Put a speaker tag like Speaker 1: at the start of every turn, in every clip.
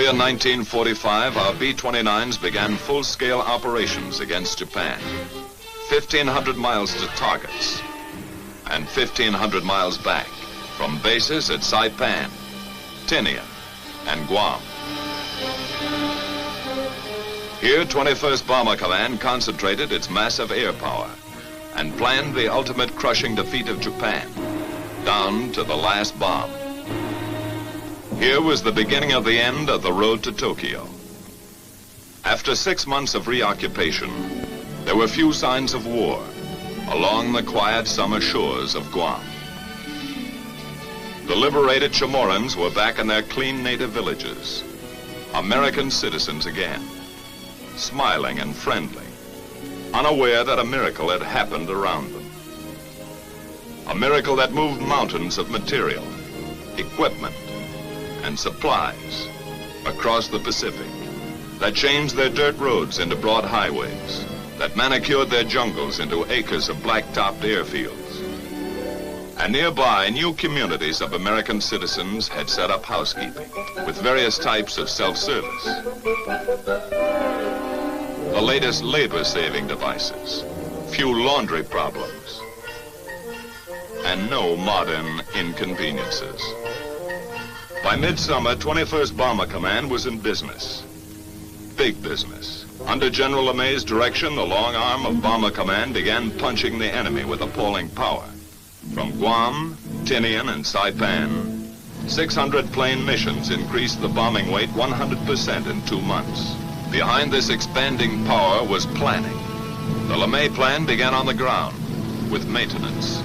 Speaker 1: in 1945, our B-29s began full-scale operations against Japan. 1,500 miles to targets and 1,500 miles back from bases at Saipan, Tinian, and Guam. Here, 21st Bomber Command concentrated its massive air power and planned the ultimate crushing defeat of Japan, down to the last bomb. Here was the beginning of the end of the road to Tokyo. After 6 months of reoccupation, there were few signs of war along the quiet summer shores of Guam. The liberated Chamorros were back in their clean native villages, American citizens again, smiling and friendly, unaware that a miracle had happened around them. A miracle that moved mountains of material, equipment, and supplies across the Pacific, that changed their dirt roads into broad highways, that manicured their jungles into acres of black-topped airfields. And nearby, new communities of American citizens had set up housekeeping with various types of self-service. The latest labor-saving devices, few laundry problems, and no modern inconveniences. By midsummer, 21st Bomber Command was in business. Big business. Under General LeMay's direction, the long arm of Bomber Command began punching the enemy with appalling power. From Guam, Tinian, and Saipan, 600 plane missions increased the bombing weight 100% in 2 months. Behind this expanding power was planning. The LeMay plan began on the ground with maintenance.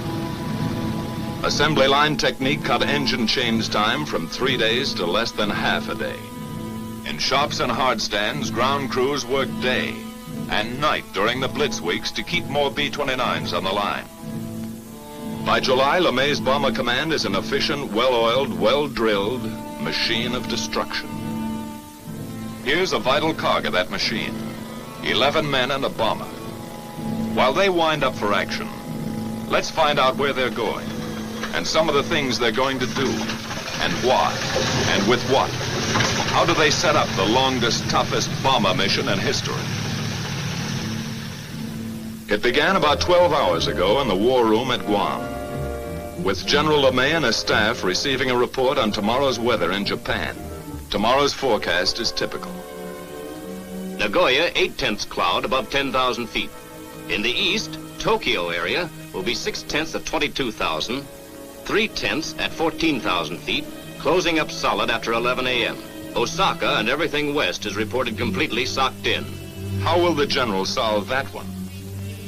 Speaker 1: Assembly line technique cut engine change time from 3 days to less than half a day. In shops and hard stands, ground crews worked day and night during the blitz weeks to keep more B-29s on the line. By July, LeMay's Bomber Command is an efficient, well-oiled, well-drilled machine of destruction. Here's a vital cog of that machine, 11 men and a bomber. While they wind up for action, let's find out where they're going and some of the things they're going to do and why and with what. How do they set up the longest, toughest bomber mission in history? It began about 12 hours ago in the war room at Guam, with General LeMay and his staff receiving a report on tomorrow's weather in Japan. Tomorrow's forecast is typical.
Speaker 2: Nagoya, 8/10 cloud above 10,000 feet. In the east, Tokyo area will be 6/10 at 22,000, 3/10 at 14,000 feet, closing up solid after 11 a.m. Osaka and everything west is reported completely socked in.
Speaker 1: How will the general solve that one?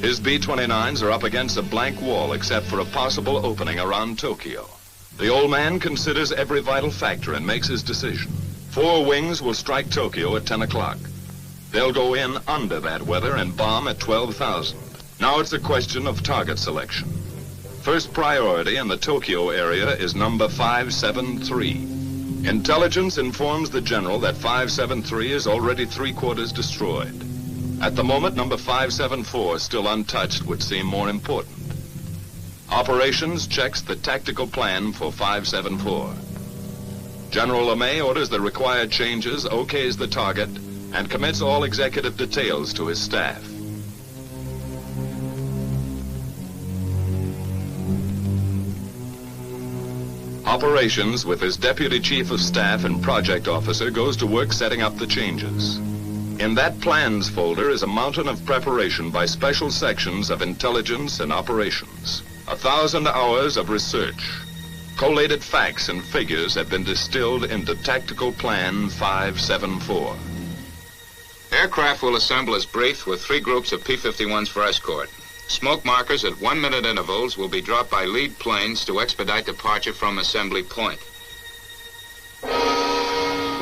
Speaker 1: His B-29s are up against a blank wall except for a possible opening around Tokyo. The old man considers every vital factor and makes his decision. 4 wings will strike Tokyo at 10 o'clock. They'll go in under that weather and bomb at 12,000. Now it's a question of target selection. First priority in the Tokyo area is number 573. Intelligence informs the general that 573 is already 3/4 destroyed. At the moment, number 574, still untouched, would seem more important. Operations checks the tactical plan for 574. General LeMay orders the required changes, okays the target, and commits all executive details to his staff. Operations, with his deputy chief of staff and project officer, goes to work setting up the changes. In that plans folder is a mountain of preparation by special sections of intelligence and operations. 1,000 hours of research. Collated facts and figures have been distilled into Tactical Plan 574.
Speaker 3: Aircraft will assemble as briefed with 3 groups of P-51s for escort. Smoke markers at 1-minute intervals will be dropped by lead planes to expedite departure from assembly point.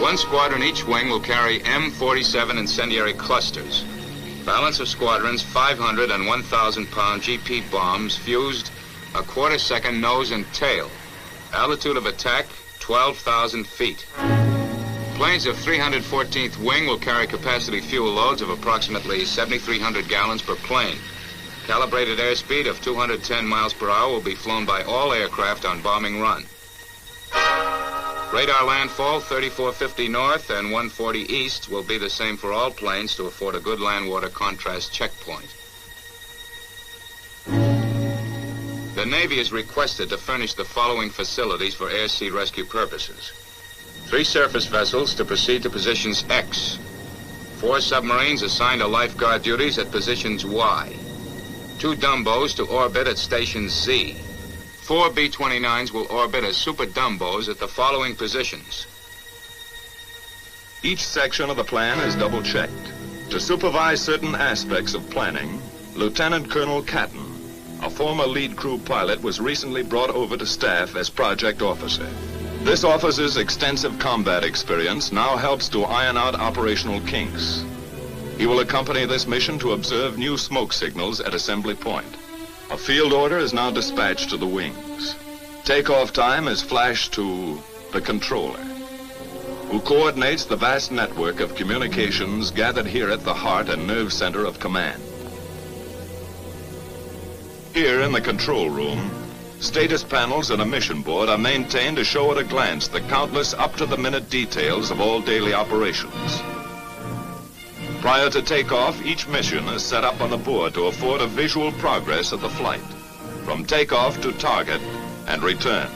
Speaker 3: 1 squadron each wing will carry M47 incendiary clusters. Balance of squadrons, 500 and 1,000-pound GP bombs fused a quarter-second nose and tail. Altitude of attack, 12,000 feet. Planes of 314th Wing will carry capacity fuel loads of approximately 7,300 gallons per plane. Calibrated airspeed of 210 miles per hour will be flown by all aircraft on bombing run. Radar landfall 3450 north and 140 east will be the same for all planes to afford a good land-water contrast checkpoint. The Navy is requested to furnish the following facilities for air-sea rescue purposes. 3 surface vessels to proceed to positions X. 4 submarines assigned to lifeguard duties at positions Y. 2 Dumbos to orbit at stations Z. 4 B-29s will orbit as super Dumbos at the following positions.
Speaker 1: Each section of the plan is double-checked. To supervise certain aspects of planning, Lieutenant Colonel Catton, a former lead crew pilot, was recently brought over to staff as project officer. This officer's extensive combat experience now helps to iron out operational kinks. He will accompany this mission to observe new smoke signals at assembly point. A field order is now dispatched to the wings. Takeoff time is flashed to the controller, who coordinates the vast network of communications gathered here at the heart and nerve center of command. Here in the control room, status panels and a mission board are maintained to show at a glance the countless up-to-the-minute details of all daily operations. Prior to takeoff, each mission is set up on the board to afford a visual progress of the flight, from takeoff to target and return.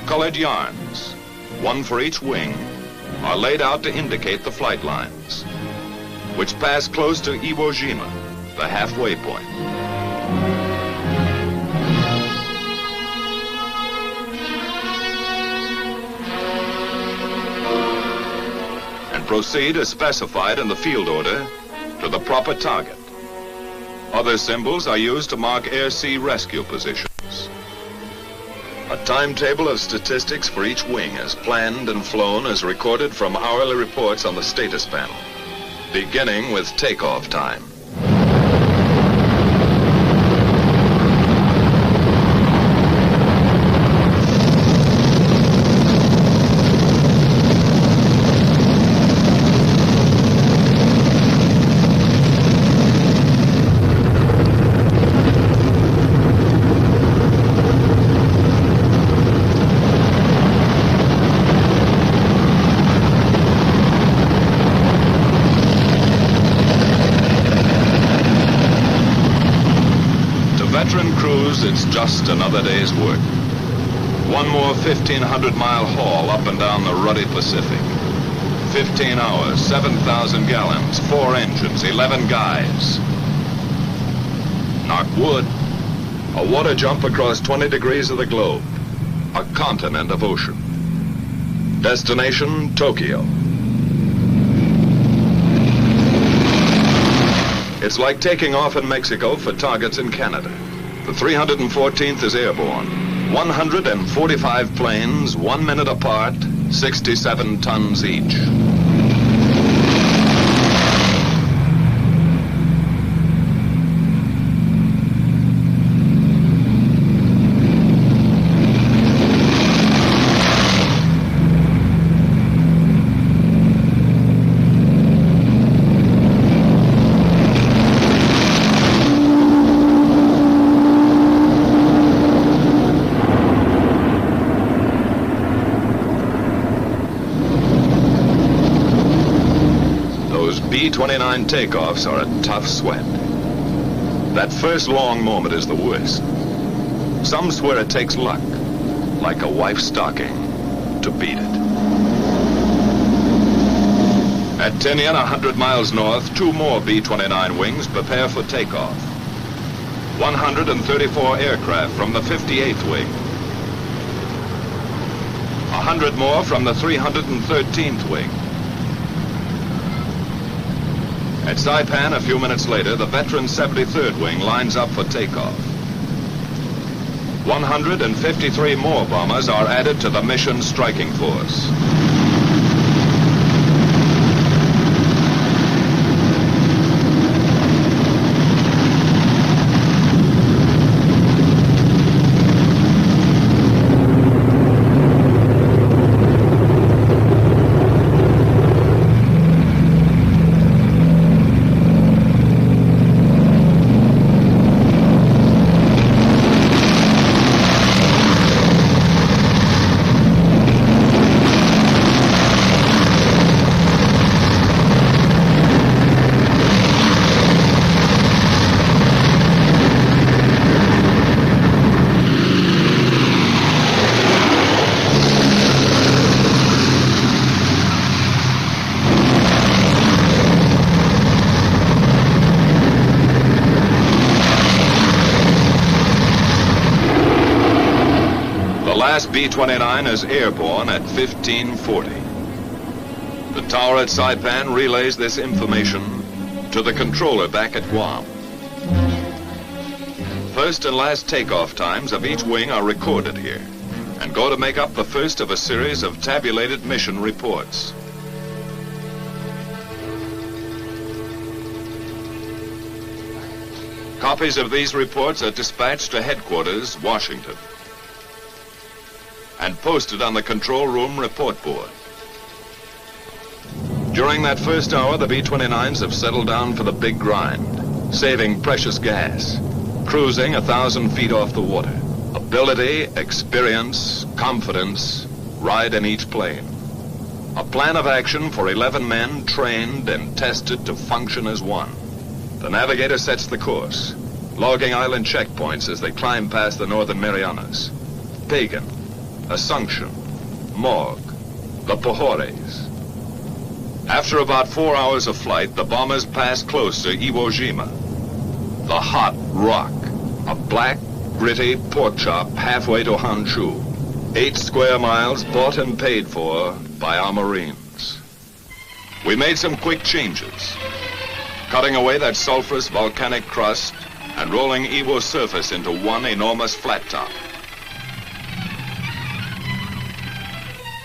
Speaker 1: Colored yarns, one for each wing, are laid out to indicate the flight lines, which pass close to Iwo Jima, the halfway point. Proceed as specified in the field order to the proper target. Other symbols are used to mark air-sea rescue positions. A timetable of statistics for each wing is planned and flown as recorded from hourly reports on the status panel, beginning with takeoff time. It's just another day's work. One more 1,500-mile haul up and down the ruddy Pacific. 15 hours, 7,000 gallons, 4 engines, 11 guys. Knock wood. A water jump across 20 degrees of the globe. A continent of ocean. Destination, Tokyo. It's like taking off in Mexico for targets in Canada. The 314th is airborne. 145 planes, 1 minute apart, 67 tons each. B-29 takeoffs are a tough sweat. That first long moment is the worst. Some swear it takes luck, like a wife's stocking, to beat it. At Tinian, 100 miles north, 2 more B-29 wings prepare for takeoff. 134 aircraft from the 58th wing. 100 more from the 313th wing. At Saipan, a few minutes later, the veteran 73rd wing lines up for takeoff. 153 more bombers are added to the mission striking force. B-29 is airborne at 1540. The tower at Saipan relays this information to the controller back at Guam. First and last takeoff times of each wing are recorded here and go to make up the first of a series of tabulated mission reports. Copies of these reports are dispatched to headquarters, Washington, and posted on the control room report board. During that first hour, the B-29s have settled down for the big grind, saving precious gas, cruising 1,000 feet off the water. Ability, experience, confidence ride in each plane. A plan of action for 11 men trained and tested to function as one. The navigator sets the course, logging island checkpoints as they climb past the northern Marianas. Pagan, Assumption, Morgue, the Pohores. After about 4 hours of flight, the bombers pass close to Iwo Jima, the hot rock, a black, gritty pork chop halfway to Honshu. 8 square miles bought and paid for by our Marines. We made some quick changes, cutting away that sulfurous volcanic crust and rolling Iwo's surface into one enormous flat top.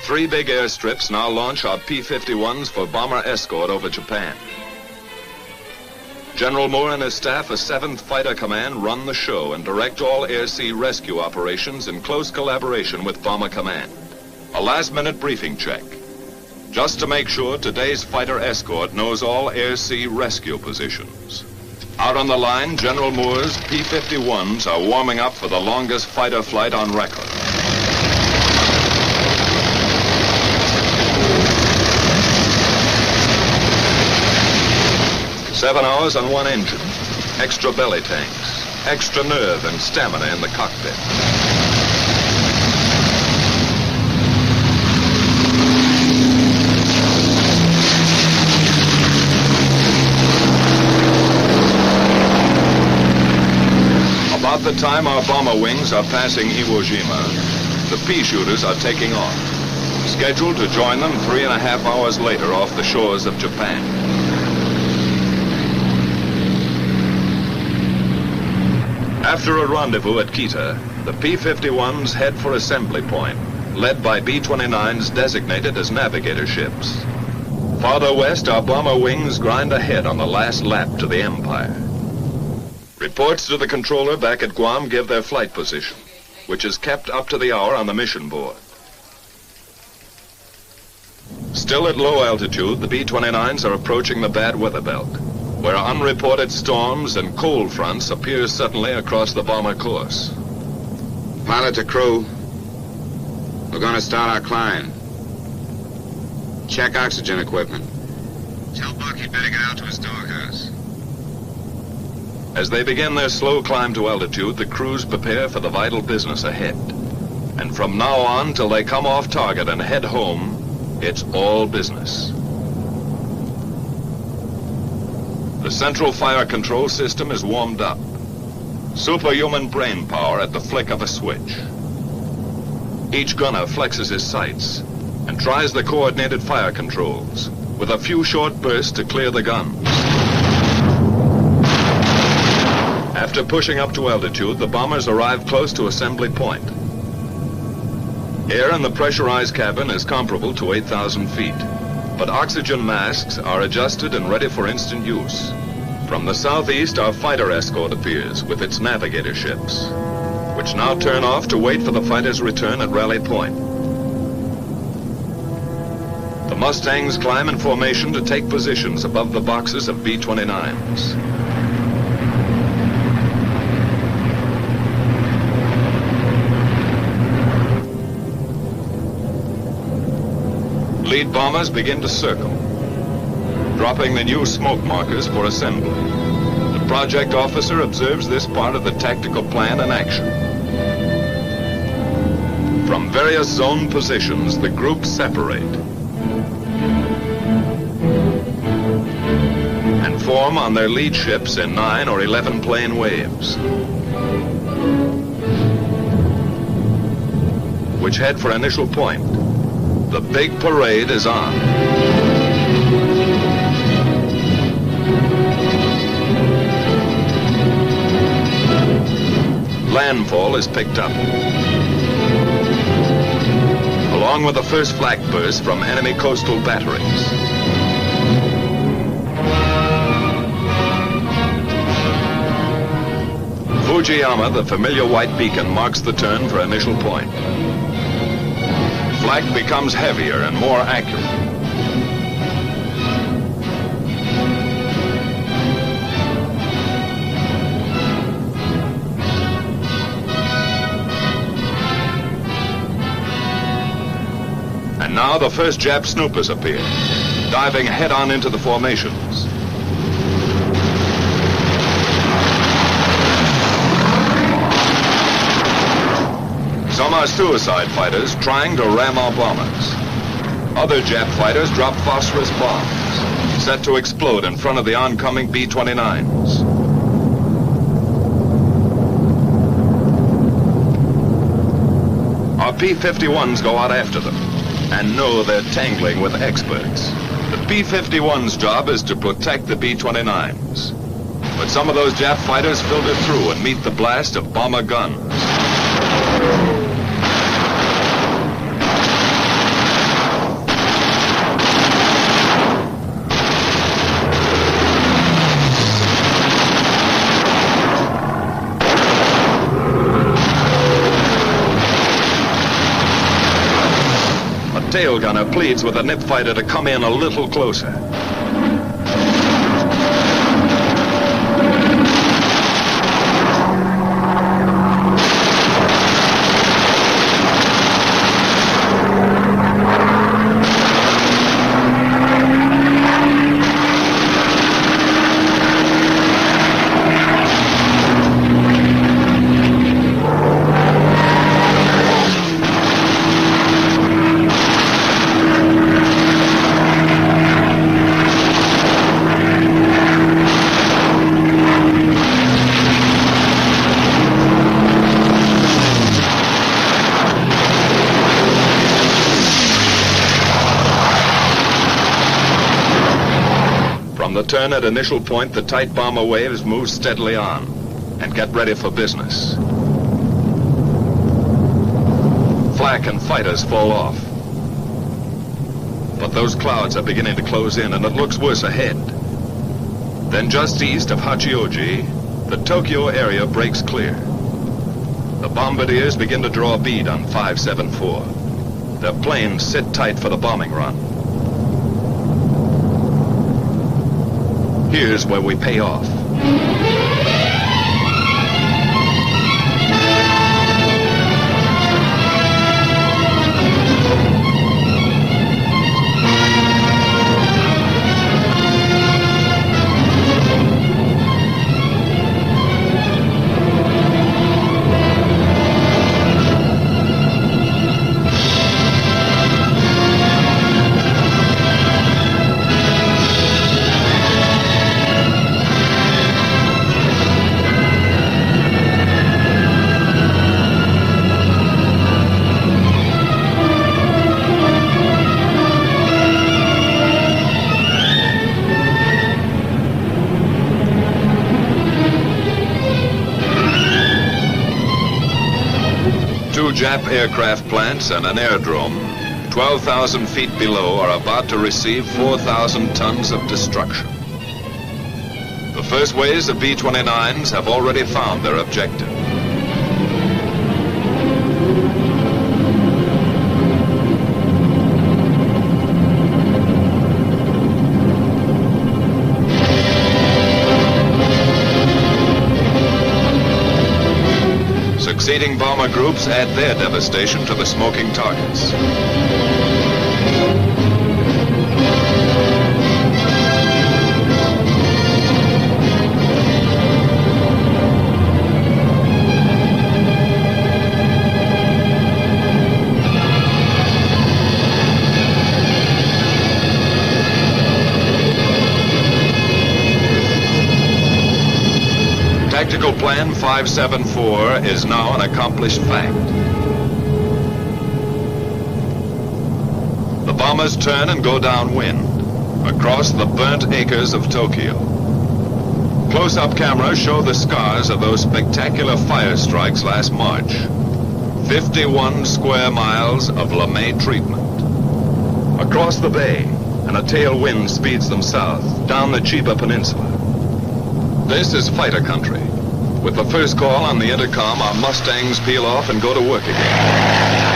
Speaker 1: 3 big airstrips now launch our P-51s for bomber escort over Japan. General Moore and his staff of 7th Fighter Command run the show and direct all air-sea rescue operations in close collaboration with Bomber Command. A last-minute briefing check, just to make sure today's fighter escort knows all air-sea rescue positions. Out on the line, General Moore's P-51s are warming up for the longest fighter flight on record. Seven hours on one engine, extra belly tanks, extra nerve and stamina in the cockpit. About the time our bomber wings are passing Iwo Jima, the pea shooters are taking off, scheduled to join them 3.5 hours later off the shores of Japan. After a rendezvous at Kita, the P-51s head for assembly point, led by B-29s designated as navigator ships. Farther west, our bomber wings grind ahead on the last lap to the Empire. Reports to the controller back at Guam give their flight position, which is kept up to the hour on the mission board. Still at low altitude, the B-29s are approaching the bad weather belt, where unreported storms and cold fronts appear suddenly across the bomber course.
Speaker 3: Pilot to crew, we're going to start our climb. Check oxygen equipment. Tell Buck he'd better get out to his doghouse.
Speaker 1: As they begin their slow climb to altitude, the crews prepare for the vital business ahead. And from now on till they come off target and head home, it's all business. The central fire control system is warmed up. Superhuman brain power at the flick of a switch. Each gunner flexes his sights and tries the coordinated fire controls with a few short bursts to clear the guns. After pushing up to altitude, the bombers arrive close to assembly point. Air in the pressurized cabin is comparable to 8,000 feet. But oxygen masks are adjusted and ready for instant use. From the southeast, our fighter escort appears with its navigator ships, which now turn off to wait for the fighters' return at Rally Point. The Mustangs climb in formation to take positions above the boxes of B-29s. Lead bombers begin to circle, dropping the new smoke markers for assembly. The project officer observes this part of the tactical plan in action. From various zone positions, the groups separate and form on their lead ships in 9 or 11 plane waves. which head for initial point. The big parade is on. Landfall is picked up, along with the first flak burst from enemy coastal batteries. Fujiyama, the familiar white beacon, marks the turn for initial point. Flak becomes heavier and more accurate. And now the first Jap snoopers appear, diving head-on into the formations. Some are suicide fighters trying to ram our bombers. Other Jap fighters drop phosphorus bombs, set to explode in front of the oncoming B-29s. Our P-51s go out after them and know they're tangling with experts. The P-51's job is to protect the B-29s. But some of those Jap fighters filter through and meet the blast of bomber guns. Tail gunner pleads with a nip fighter to come in a little closer. The turn at initial point, the tight bomber waves move steadily on and get ready for business. Flak and fighters fall off. But those clouds are beginning to close in and it looks worse ahead. Then just east of Hachioji, the Tokyo area breaks clear. The bombardiers begin to draw a bead on 574. Their planes sit tight for the bombing run. Here's where we pay off. Jap aircraft plants and an aerodrome 12,000 feet below are about to receive 4,000 tons of destruction. The first waves of B-29s have already found their objective. Succeeding bomber groups add their devastation to the smoking targets. Tactical Plan 574 is now an accomplished fact. bombers turn and go downwind, across the burnt acres of Tokyo. Close-up cameras show the scars of those spectacular fire strikes last March. 51 square miles of LeMay treatment. Across the bay, and a tailwind speeds them south, down the Chiba Peninsula. This is fighter country. With the first call on the intercom, our Mustangs peel off and go to work again.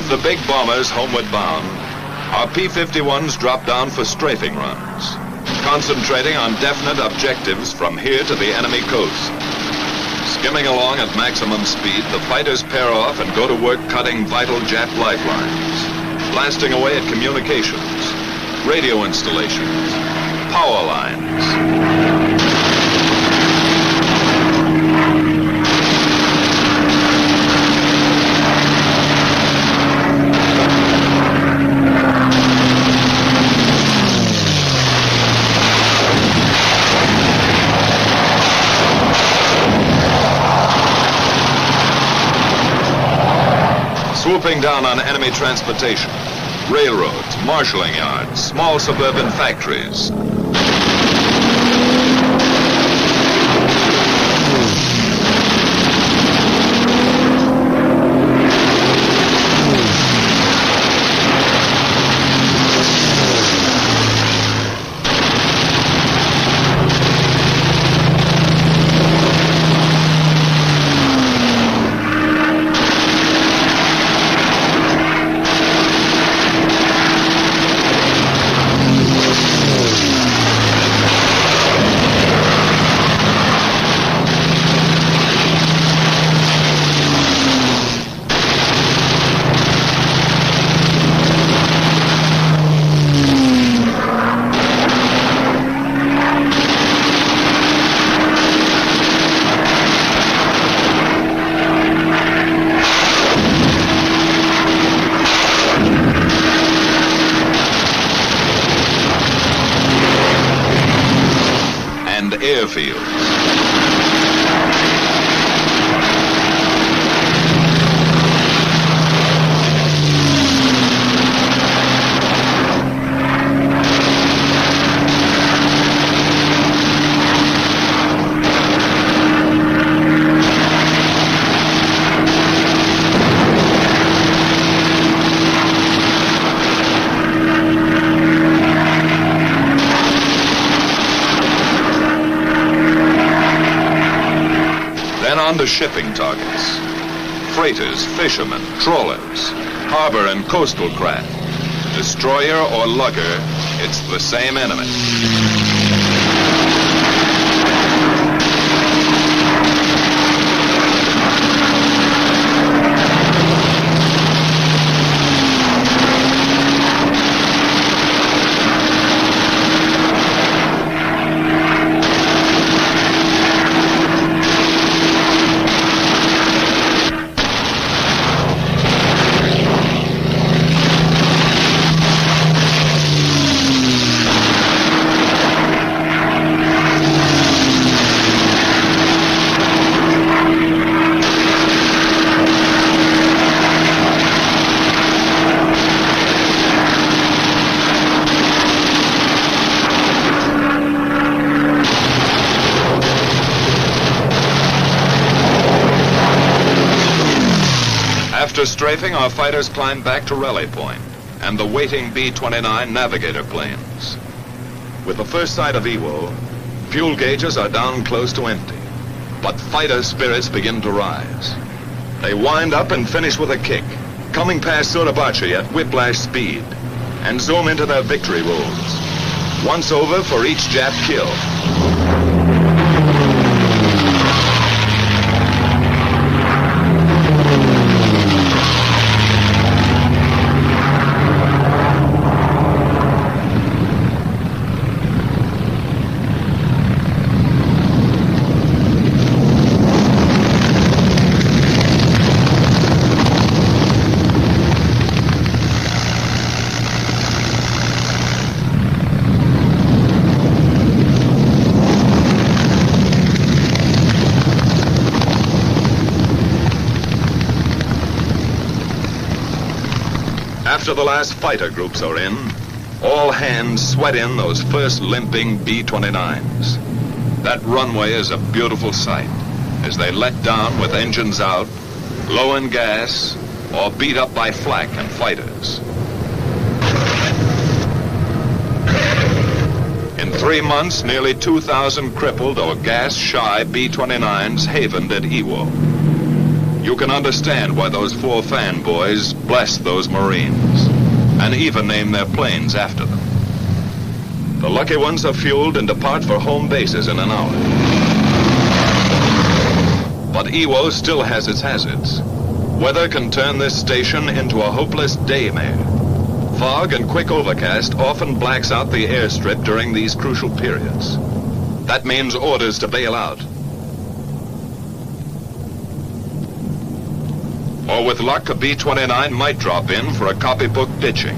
Speaker 1: The big bombers homeward bound, our P-51s drop down for strafing runs, concentrating on definite objectives from here to the enemy coast. Skimming along at maximum speed, the fighters pair off and go to work cutting vital Jap lifelines, blasting away at communications, radio installations, power lines. Swooping down on enemy transportation, railroads, marshalling yards, small suburban factories. Airfields. to shipping targets. Freighters, fishermen, trawlers, harbor and coastal craft. Destroyer or lugger, it's the same enemy. After strafing, our fighters climbed back to Raleigh Point and the waiting B-29 Navigator planes. With the first sight of Iwo, fuel gauges are down close to empty, but fighter spirits begin to rise. They wind up and finish with a kick, coming past Suribachi at whiplash speed, and zoom into their victory rolls. Once over for each Jap kill. After the last fighter groups are in, all hands sweat in those first limping B-29s. That runway is a beautiful sight as they let down with engines out, low in gas, or beat up by flak and fighters. In 3 months, nearly 2,000 crippled or gas-shy B-29s havened at Iwo. You can understand why those 4 fanboys blessed those Marines and even named their planes after them. The lucky ones are fueled and depart for home bases in an hour. But Iwo still has its hazards. Weather can turn this station into a hopeless daymare. Fog and quick overcast often blacks out the airstrip during these crucial periods. That means orders to bail out. Or with luck, a B-29 might drop in for a copybook ditching.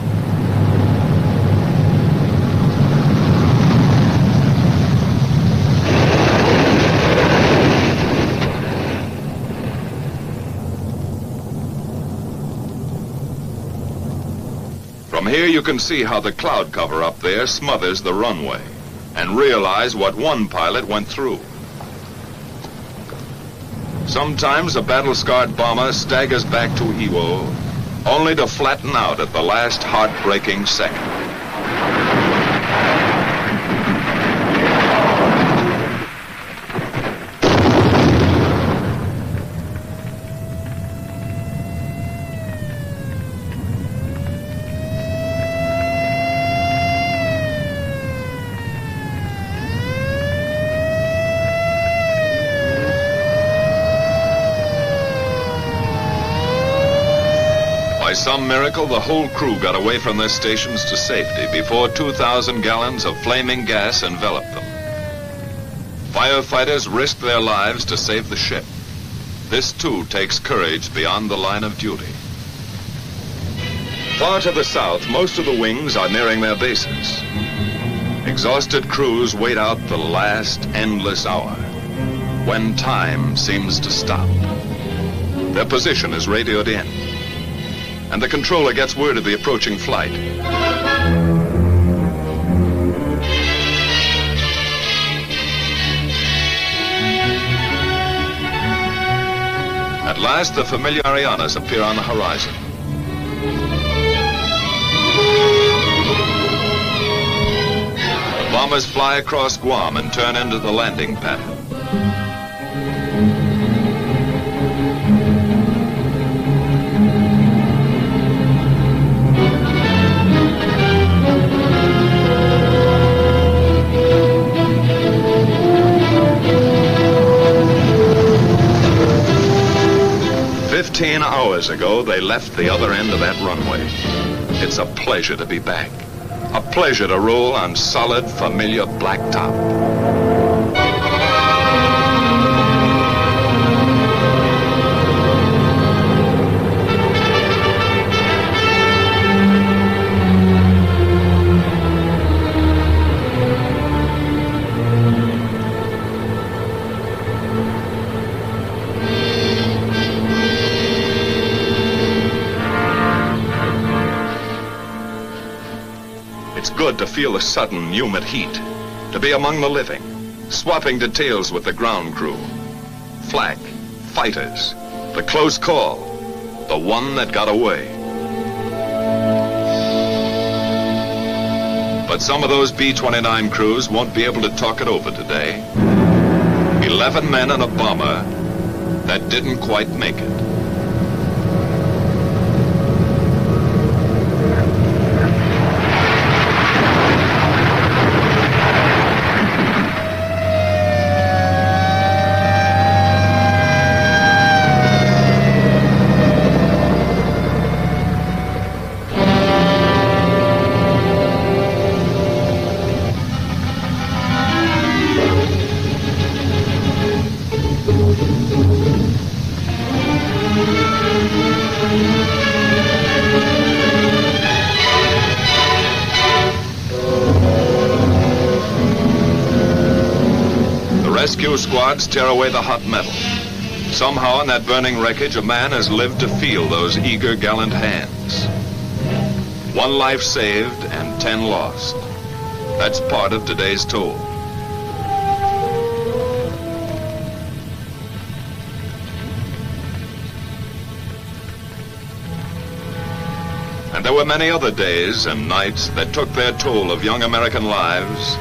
Speaker 1: From here you can see how the cloud cover up there smothers the runway and realize what one pilot went through. Sometimes a battle-scarred bomber staggers back to Iwo, only to flatten out at the last heartbreaking second. By some miracle, the whole crew got away from their stations to safety before 2,000 gallons of flaming gas enveloped them. Firefighters risked their lives to save the ship. This, too, takes courage beyond the line of duty. Far to the south, most of the wings are nearing their bases. Exhausted crews wait out the last endless hour, when time seems to stop. Their position is radioed in, and the controller gets word of the approaching flight. At last, the familiar Arianas appear on the horizon. The bombers fly across Guam and turn into the landing pattern. hours ago, they left the other end of that runway. It's a pleasure to be back. A pleasure to roll on solid, familiar blacktop. It's good to feel the sudden, humid heat, to be among the living, swapping details with the ground crew. Flak, fighters, the close call, the one that got away. But some of those B-29 crews won't be able to talk it over today. 11 men and a bomber that didn't quite make it. Rescue squads tear away the hot metal. Somehow in that burning wreckage, a man has lived to feel those eager, gallant hands. 1 life saved and 10 lost. That's part of today's toll. And there were many other days and nights that took their toll of young American lives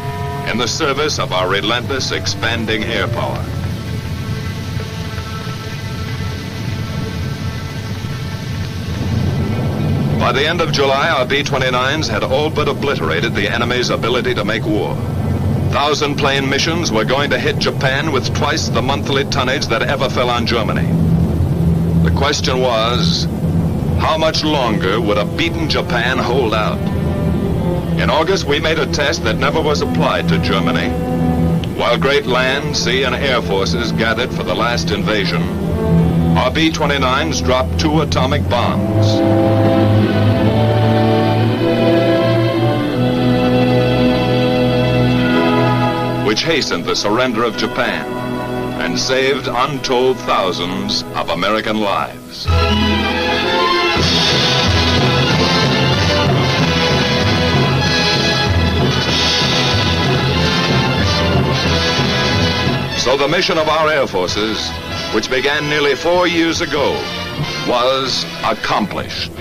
Speaker 1: in the service of our relentless, expanding air power. By the end of July, our B-29s had all but obliterated the enemy's ability to make war. 1,000-plane missions were going to hit Japan with twice the monthly tonnage that ever fell on Germany. The question was, how much longer would a beaten Japan hold out? In August, we made a test that never was applied to Germany. While great land, sea, and air forces gathered for the last invasion, our B-29s dropped 2 atomic bombs. Which hastened the surrender of Japan and saved untold thousands of American lives. So the mission of our air forces, which began nearly 4 years ago, was accomplished.